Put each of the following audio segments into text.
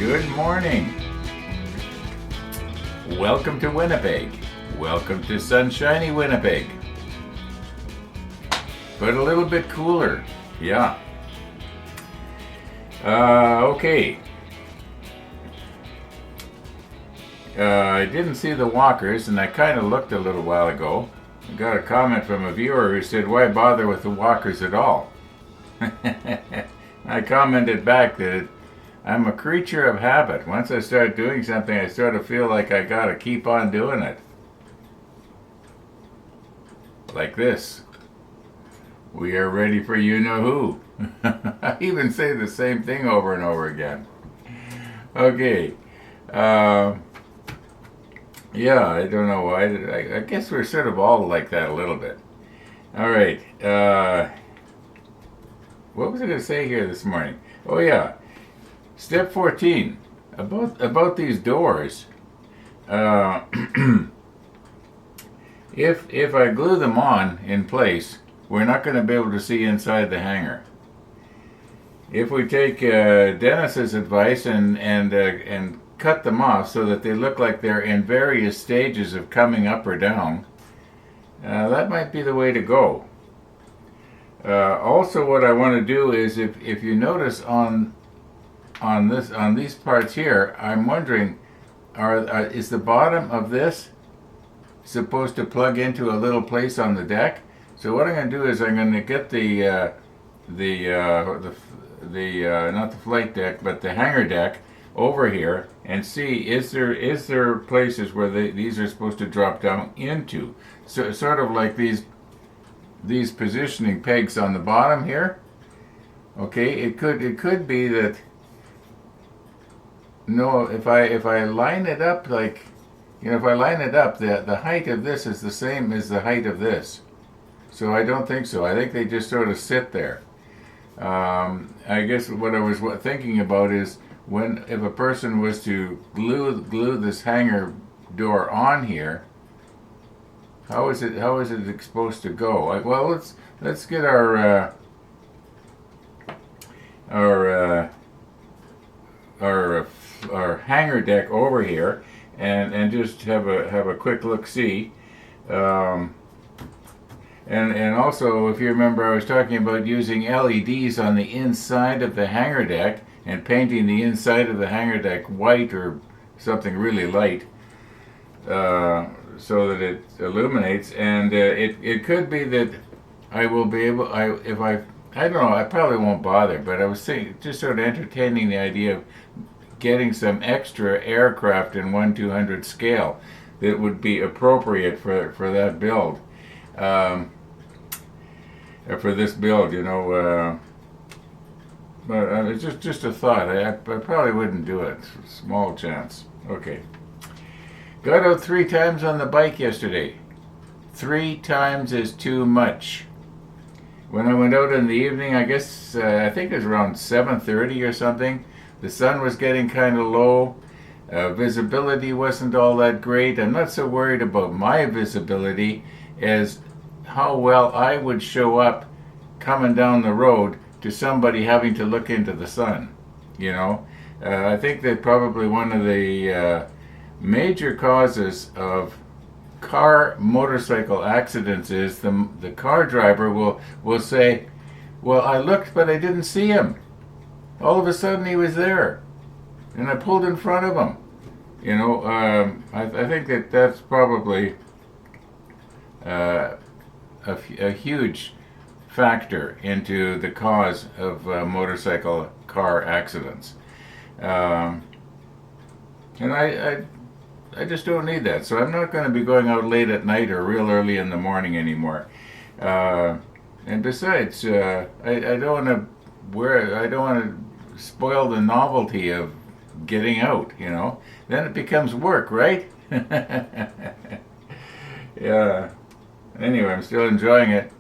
Good morning. Welcome to Winnipeg. Welcome to sunshiny Winnipeg. But a little bit cooler. Yeah. Okay. I didn't see the walkers, and I kind of looked a little while ago. I got a comment from a viewer who said, why bother with the walkers at all? I commented back that I'm a creature of habit. Once I start doing something, I sort of feel like I gotta keep on doing it. Like this. We are ready for you-know-who. I even say the same thing over and over again. Okay. Yeah, I don't know why. I guess we're sort of all like that a little bit. All right. What was I going to say here this morning? Oh, yeah. Step 14. About these doors. If I glue them on in place, we're not going to be able to see inside the hanger. If we take Dennis's advice and cut them off so that they look like they're in various stages of coming up or down, that might be the way to go. Also, what I want to do is, if you notice on these parts here, I'm wondering, is the bottom of this supposed to plug into a little place on the deck? So what I'm going to do is I'm going to get not the flight deck, but the hangar deck over here and see, is there places where these are supposed to drop down into? So sort of like these positioning pegs on the bottom here. Okay, it could be that, no, if I line it up like, if I line it up, the height of this is the same as the height of this. So I don't think so. I think they just sort of sit there. I guess what I was thinking about is, if a person was to glue this hangar door on here, how is it supposed to go? Well, let's get our hangar deck over here and just have a quick look see. And also, if you remember, I was talking about using LEDs on the inside of the hangar deck and painting the inside of the hangar deck white or something really light, so that it illuminates. And it could be that I will be able, I don't know, I probably won't bother, but I was just sort of entertaining the idea of getting some extra aircraft in 1/200 scale that would be appropriate for that build. For this build, but it's just a thought. I probably wouldn't do it. Small chance. Okay. Got out 3 times on the bike yesterday. 3 times is too much. When I went out in the evening, I guess, I think it was around 7:30 or something, the sun was getting kind of low. Visibility wasn't all that great. I'm not so worried about my visibility as how well I would show up coming down the road to somebody having to look into the sun. I think that probably one of the major causes of motorcycle accidents is the car driver will say, well, I looked but I didn't see him. All of a sudden he was there and I pulled in front of him. I think that's probably a huge factor into the cause of motorcycle car accidents. And I just don't need that. So I'm not going to be going out late at night or real early in the morning anymore. And besides, I don't want to spoil the novelty of getting out, Then it becomes work, right? Yeah. Anyway, I'm still enjoying it.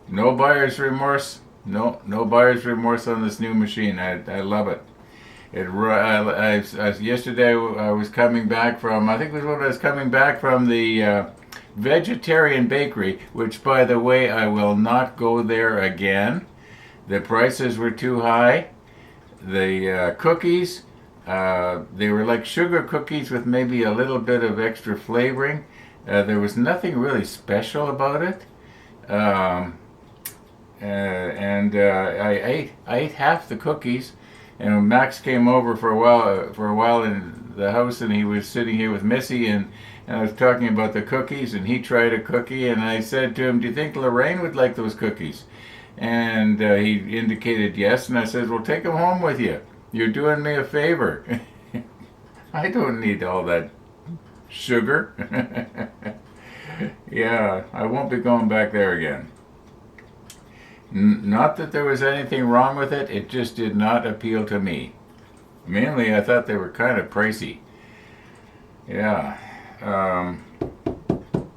No buyer's remorse. No buyer's remorse on this new machine. I love it. Yesterday I was coming back from, I think it was when I was coming back from the vegetarian bakery, which, by the way, I will not go there again. The prices were too high. The cookies They were like sugar cookies with maybe a little bit of extra flavoring. There was nothing really special about it. Um, and I ate half the cookies, and when Max came over for a while in the house, and he was sitting here with Missy, and I was talking about the cookies, and he tried a cookie, and I said to him, "Do you think Lorraine would like those cookies?" And he indicated yes, and I said, "Well, take them home with you. You're doing me a favor. I don't need all that sugar." Yeah, I won't be going back there again. Not that there was anything wrong with it, it just did not appeal to me. Mainly, I thought they were kind of pricey. Yeah. Um,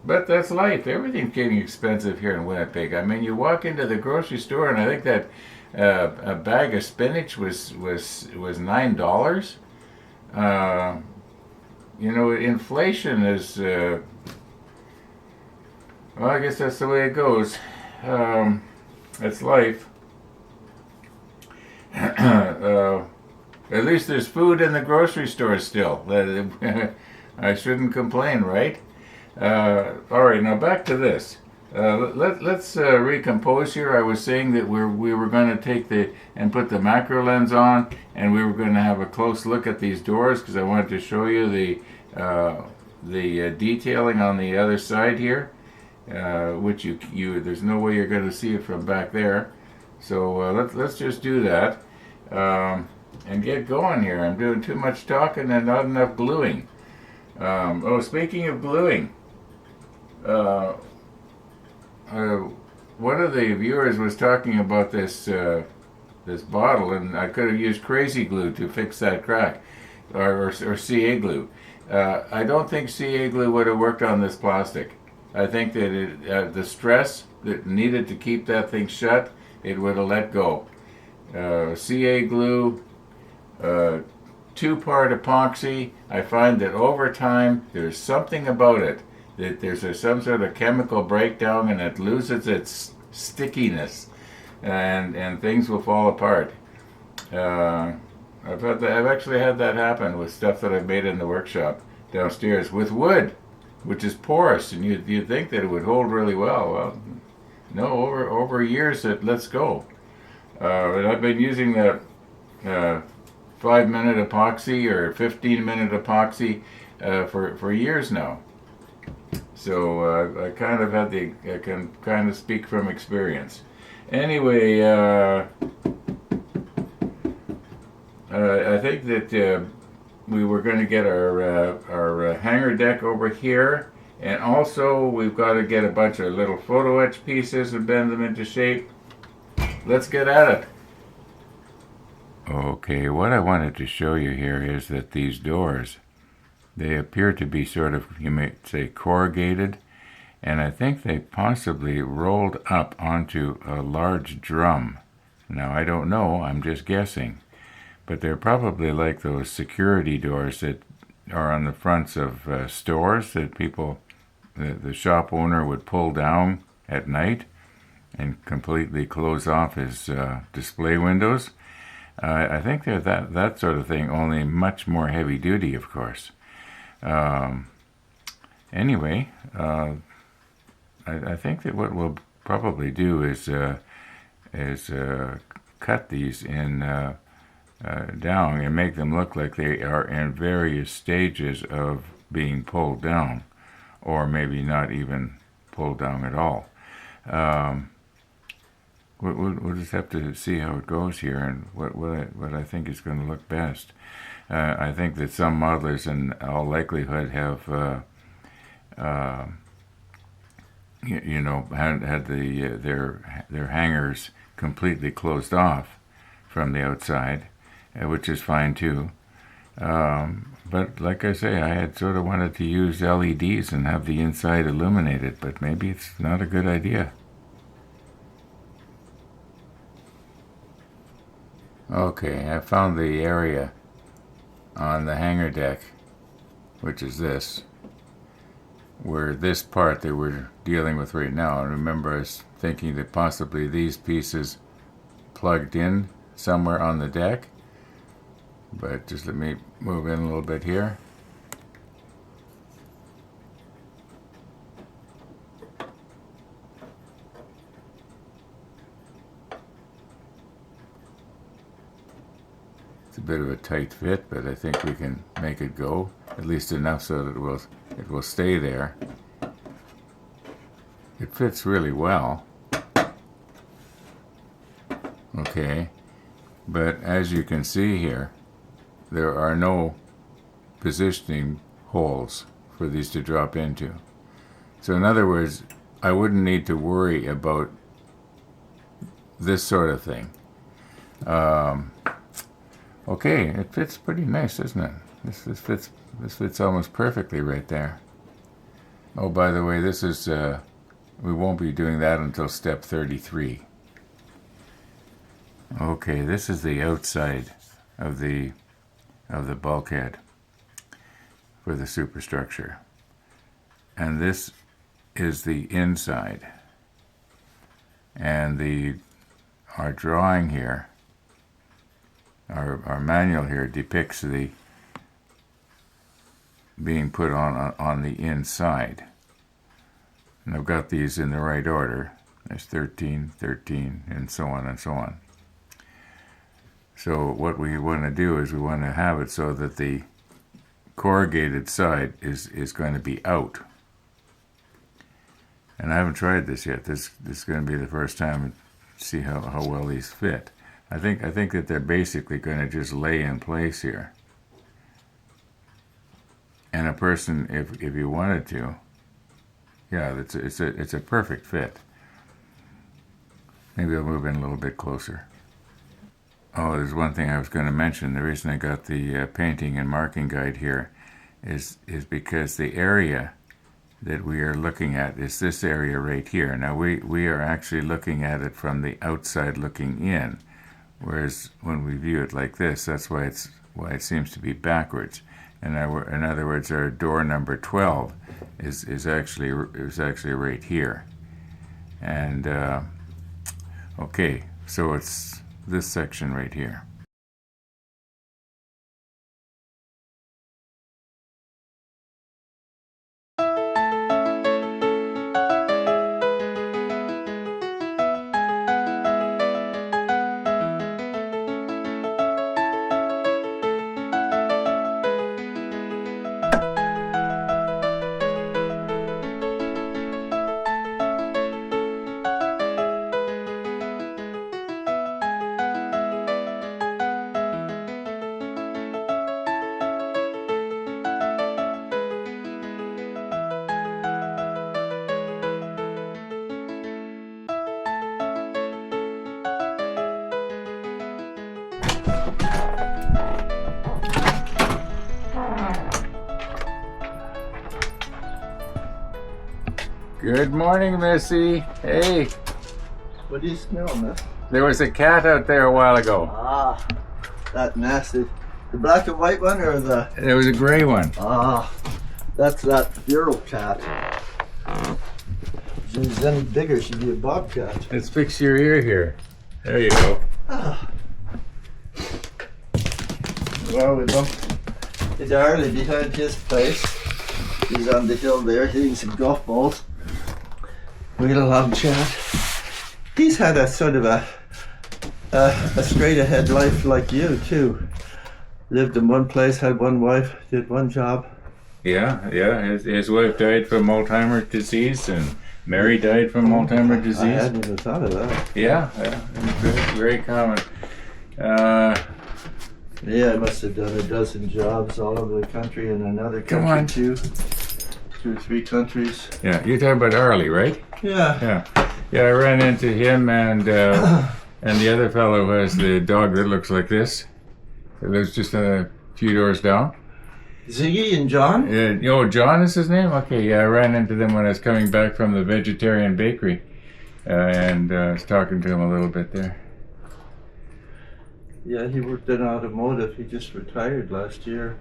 but that's life. Everything's getting expensive here in Winnipeg. I mean, you walk into the grocery store, and I think that a bag of spinach was $9. Uh, inflation is. Well, I guess that's the way it goes. That's life. At least there's food in the grocery store still. I shouldn't complain, right? All right, now back to this. Let's recompose here. I was saying that we were going to take and put the macro lens on, and we were going to have a close look at these doors because I wanted to show you the detailing on the other side here, which there's no way you're going to see it from back there. So let's just do that and get going here. I'm doing too much talking and not enough gluing. Speaking of gluing. One of the viewers was talking about this bottle, and I could have used crazy glue to fix that crack, or CA glue. I don't think CA glue would have worked on this plastic. I think that the stress that needed to keep that thing shut, it would have let go. CA glue, two-part epoxy. I find that over time there's something about it that there's some sort of chemical breakdown, and it loses its stickiness, and things will fall apart. I've actually had that happen with stuff that I've made in the workshop downstairs with wood, which is porous, and you'd think that it would hold really well. Well, no, over years it lets go. And I've been using that 5-minute epoxy or 15-minute epoxy for years now. So I kind of I can kind of speak from experience. Anyway, I think that we were going to get our hanger deck over here, and also we've got to get a bunch of little photo etch pieces and bend them into shape. Let's get at it. Okay, what I wanted to show you here is that these doors, they appear to be sort of, you might say, corrugated, and I think they possibly rolled up onto a large drum. Now, I don't know, I'm just guessing, but they're probably like those security doors that are on the fronts of stores that the shop owner would pull down at night and completely close off his display windows. I think they're that sort of thing, only much more heavy duty, of course. Anyway, I think that what we'll probably do is cut these in down and make them look like they are in various stages of being pulled down, or maybe not even pulled down at all. We'll just have to see how it goes here and what I think is going to look best. I think that some modelers in all likelihood have had their hangers completely closed off from the outside, which is fine too. But like I say, I had sort of wanted to use LEDs and have the inside illuminated, but maybe it's not a good idea. Okay, I found the area on the hanger deck, which is this, where this part that we're dealing with right now. And remember, I was thinking that possibly these pieces plugged in somewhere on the deck. but just let me move in a little bit here. It's a bit of a tight fit, but I think we can make it go, at least enough so that it will stay there. It fits really well. Okay, but as you can see here, there are no positioning holes for these to drop into. So in other words, I wouldn't need to worry about this sort of thing. Okay, it fits pretty nice, doesn't it? This fits almost perfectly right there. Oh, by the way, this is we won't be doing that until step 33. Okay, this is the outside of the bulkhead for the superstructure, and this is the inside. And our drawing here, our manual here depicts the being put on the inside. And I've got these in the right order. There's 13, 13, and so on and so on. So what we want to do is we want to have it so that the corrugated side is going to be out. And I haven't tried this yet. This is going to be the first time to see how well these fit. I think that they're basically going to just lay in place here. And a person, if you wanted to, yeah, it's a perfect fit. Maybe I'll move in a little bit closer. Oh, there's one thing I was going to mention. The reason I got the painting and marking guide here is because the area that we are looking at is this area right here. Now we are actually looking at it from the outside looking in, whereas when we view it like this, that's why it seems to be backwards. And in other words, our door number 12 is actually right here. And okay, so it's this section right here. Good morning, Missy. Hey. What do you smell, miss? There was a cat out there a while ago. Ah, that nasty. The black and white one or the... There was a gray one. Ah, that's that feral cat. If she was any bigger, she'd be a bobcat. Let's fix your ear here. There you go. Ah. Well, we bumped into Harley behind his place. He's on the hill there hitting some golf balls. We had a long chat. He's had a sort of a straight ahead life like you too. Lived in one place, had one wife, did one job. Yeah. His wife died from Alzheimer's disease, and Mary died from Alzheimer's disease. I hadn't even thought of that. Yeah, very, very common. Yeah, I must have done a dozen jobs all over the country and another country Come on. too. 2 or 3 countries. Yeah, you're talking about Arlie, right? Yeah. Yeah, I ran into him and the other fellow who has the dog that looks like this. It lives just a few doors down. Ziggy and John? Oh, John is his name? Okay, yeah, I ran into them when I was coming back from the vegetarian bakery. And I was talking to him a little bit there. Yeah, he worked in automotive. He just retired last year.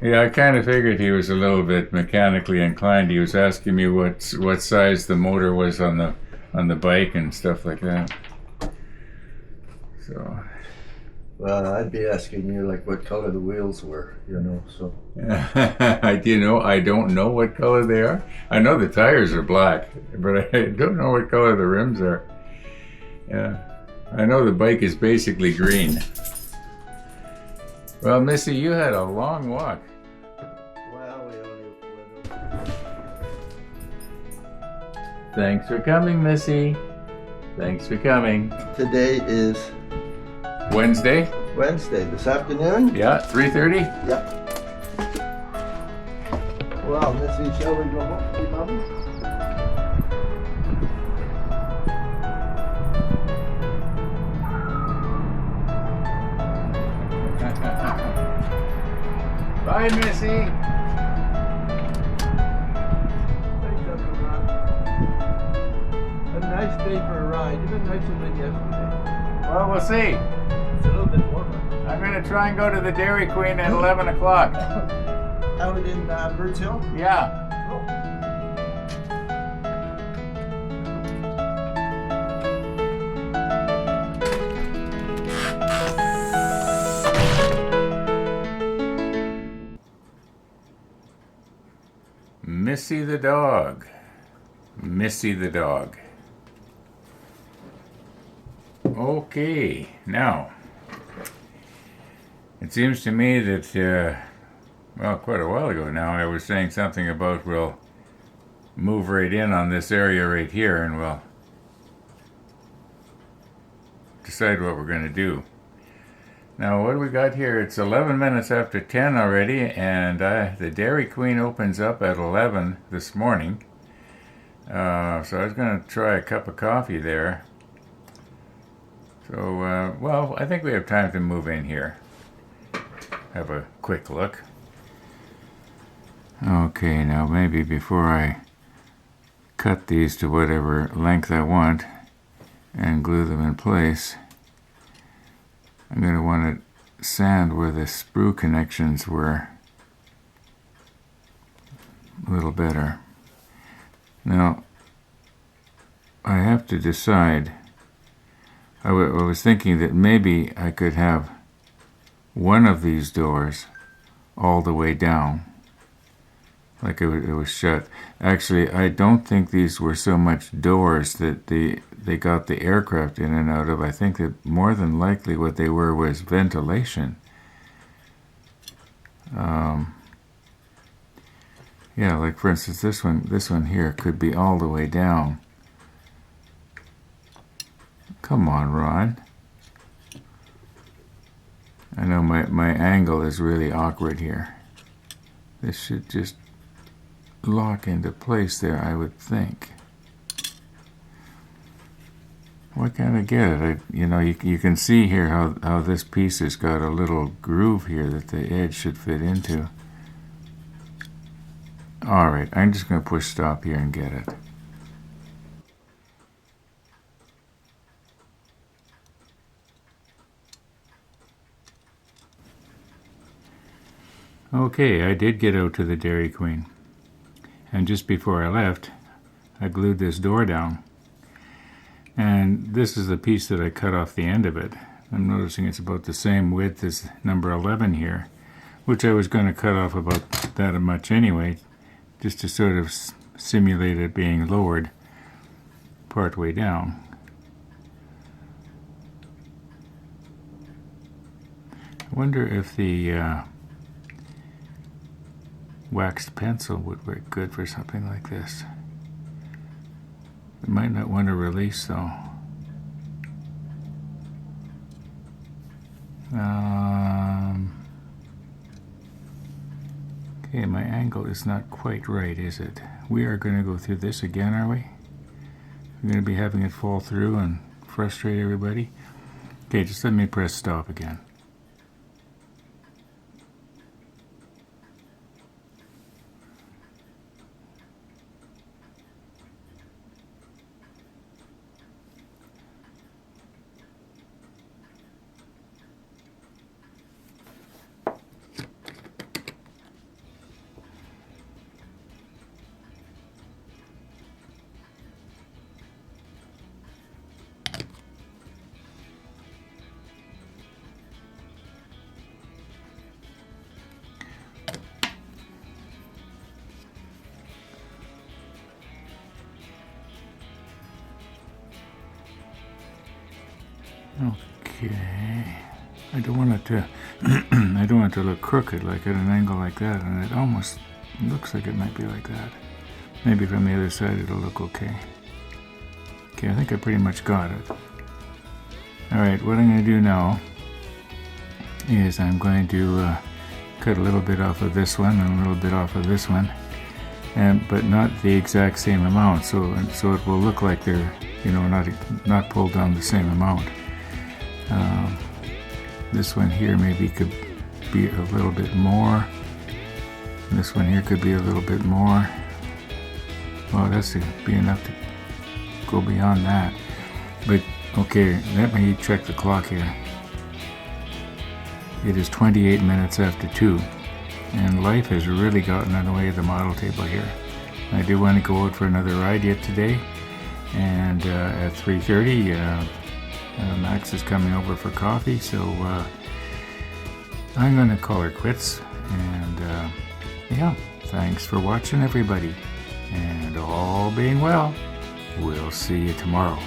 Yeah, I kind of figured he was a little bit mechanically inclined. He was asking me what size the motor was on the bike and stuff like that. So, Well, I'd be asking you like what color the wheels were, so. I don't know what color they are. I know the tires are black, but I don't know what color the rims are. Yeah. I know the bike is basically green. Well, Missy, you had a long walk. Well, we only went over. Thanks for coming, Missy. Thanks for coming. Today is Wednesday? Wednesday, this afternoon? Yeah, 3:30? Yep. Well, Missy, shall we go home, see Mommy? Bye, Missy. A nice day for a ride, even nicer than yesterday. Well, we'll see. It's a little bit warmer. I'm going to try and go to the Dairy Queen at 11 o'clock. Out in Birds Hill? Yeah. Missy the dog. Missy the dog. Okay, now, it seems to me that, well, quite a while ago now, I was saying something about we'll move right in on this area right here and we'll decide what we're going to do. Now, what do we got here? It's 11 minutes after 10 already, and the Dairy Queen opens up at 11 this morning. So I was going to try a cup of coffee there. So, well, I think we have time to move in here. Have a quick look. Okay, now maybe before I cut these to whatever length I want and glue them in place, I'm going to want to sand where the sprue connections were a little better. Now, I have to decide. I was thinking that maybe I could have one of these doors all the way down, like it was shut. Actually, I don't think these were so much doors that they got the aircraft in and out of. I think that more than likely what they were was ventilation. Yeah, like for instance, this one here could be all the way down. Come on, Ron. I know my angle is really awkward here. This should just lock into place there, I would think. Why can't I get it? You can see here how this piece has got a little groove here that the edge should fit into. All right, I'm just going to push stop here and get it. Okay, I did get out to the Dairy Queen. And just before I left, I glued this door down. And this is the piece that I cut off the end of it. I'm noticing it's about the same width as number 11 here, which I was going to cut off about that much anyway, just to sort of simulate it being lowered part way down. I wonder if the waxed pencil would work good for something like this. I might not want to release though. Okay, my angle is not quite right, is it? We are going to go through this again, are we? We're going to be having it fall through and frustrate everybody. Okay, just let me press stop again. Okay. I don't want it to I don't want it to look crooked, like at an angle like that, and it almost looks like it might be like that. Maybe from the other side it'll look okay. Okay, I think I pretty much got it. Alright, what I'm going to do now is I'm going to cut a little bit off of this one and a little bit off of this one, but not the exact same amount, so it will look like they're, you know, not pulled down the same amount. This one here maybe could be a little bit more. This one here could be a little bit more. Well, that's to be enough to go beyond that. But okay, let me check the clock here. It is 28 minutes after 2, and life has really gotten in the way of the model table here. I do want to go out for another ride yet today, and at 3:30 Max is coming over for coffee, so I'm going to call her quits. And yeah, thanks for watching, everybody, and all being well, we'll see you tomorrow.